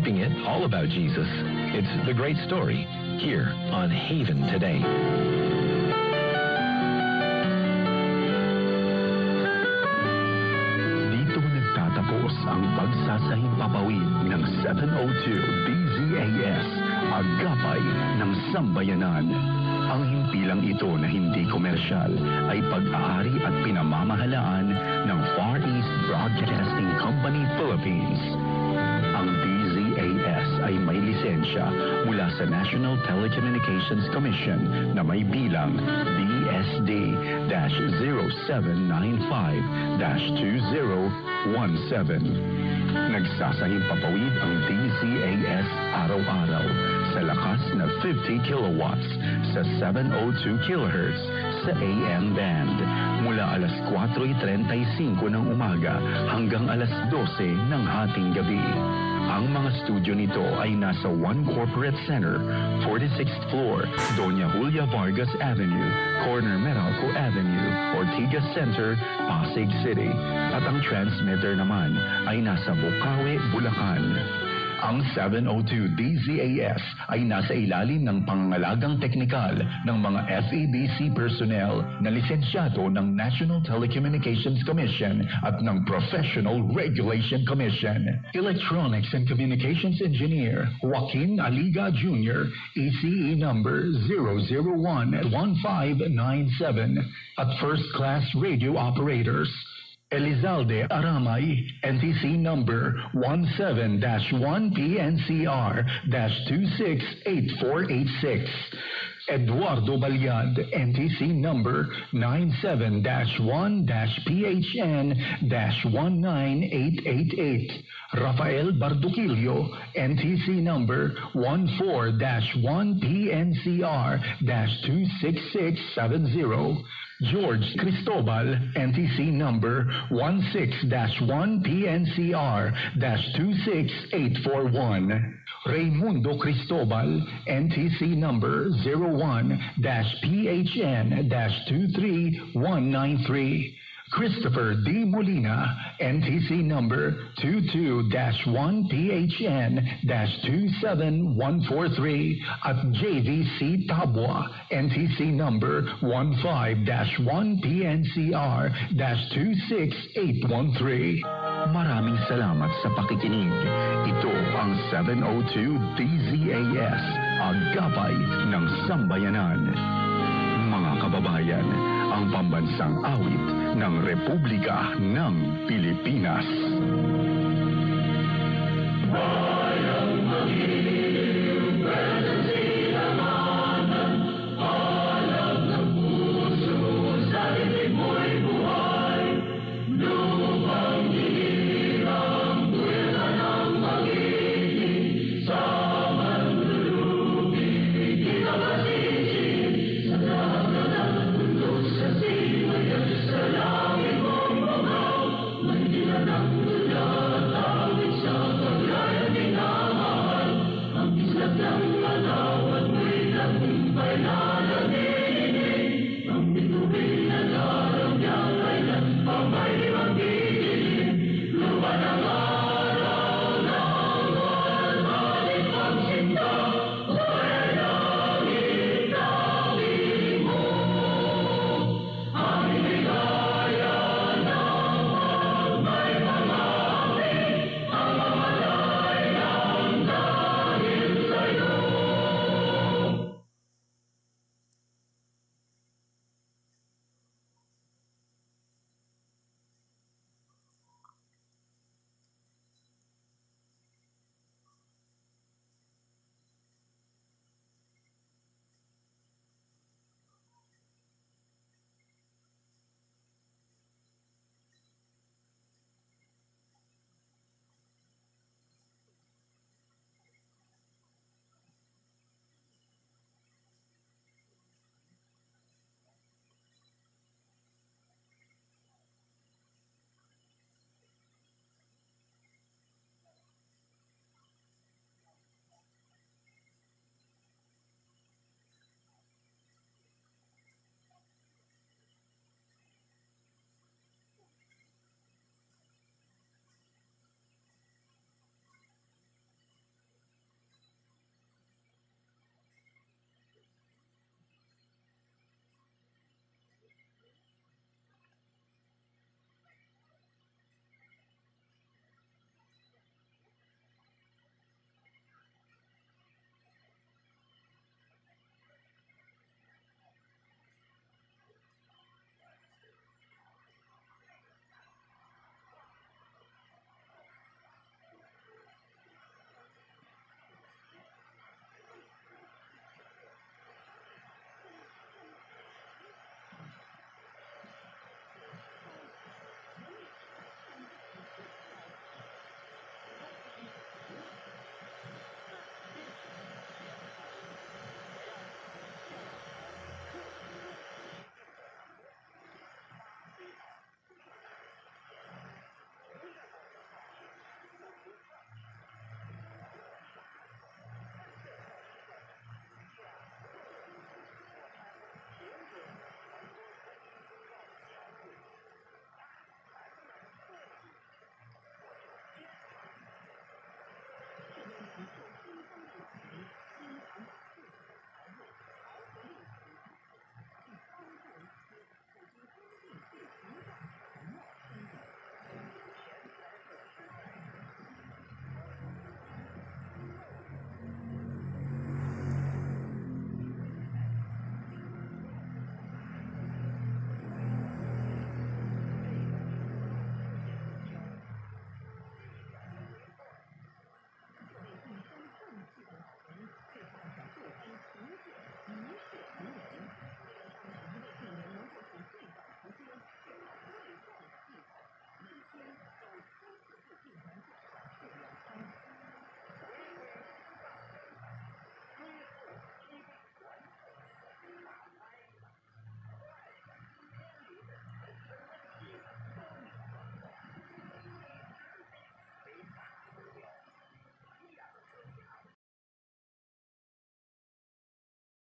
keeping it all about Jesus. It's The Great Story, here on Haven Today. Dito nagtatapos ang pagsasahimpapawid ng 702 DZAS, Agapay ng Sambayanan. Ang himpilang ito na hindi komersyal ay pag-aari at pinamamahalaan ng Far East Broadcasting Company Philippines. Ang DZAS ay may lisensya mula sa National Telecommunications Commission na may bilang BSD-0795-2017. Nagsasahimpapawid ang DZAS araw-araw sa lakas na 50 kilowatts sa 702 kHz sa AM band mula alas 4:35 ng umaga hanggang alas 12 ng hating gabi. Ang mga studio nito ay nasa One Corporate Center, 46th floor, Doña Julia Vargas Avenue, corner Meralco Avenue, Ortigas Center, Pasig City. At ang transmitter naman ay nasa Bukawi, Bulacan. Ang 702 DZAS ay nasa ilalim ng pangangalagang teknikal ng mga FEBC personnel na lisensyado ng National Telecommunications Commission at ng Professional Regulation Commission. Electronics and Communications Engineer Joaquin Aliga Jr., ECE number 0011597 at First Class Radio Operators. Elizalde Aramay, NTC number 17-1PNCR-268486. Eduardo Balyad, NTC number 97-1-PHN-19888. Rafael Barduquillo, NTC number 14-1PNCR-26670. George Cristobal, NTC number 16-1PNCR-26841. Raimundo Cristobal, NTC number 01-PHN-23193. Christopher D. Molina, NTC number 22-1PHN-27143 at JVC Tabwa, NTC number 15-1PNCR-26813. Maraming salamat sa pakikinig. Ito ang 702 DZAS, Agapay ng Sambayanan. Mga kababayan, ang pambansang awit ng Republika ng Pilipinas. Bayang maging presensya naman, alam ng puso sa dibdib mo'y buhay, lupang hirang buwela ng magiging sa manlulubig kita masisig sa dagat ng mundo sa siway at sa langit mong mga Mandila ng tula, tawid sa paglayang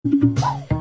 Thank you.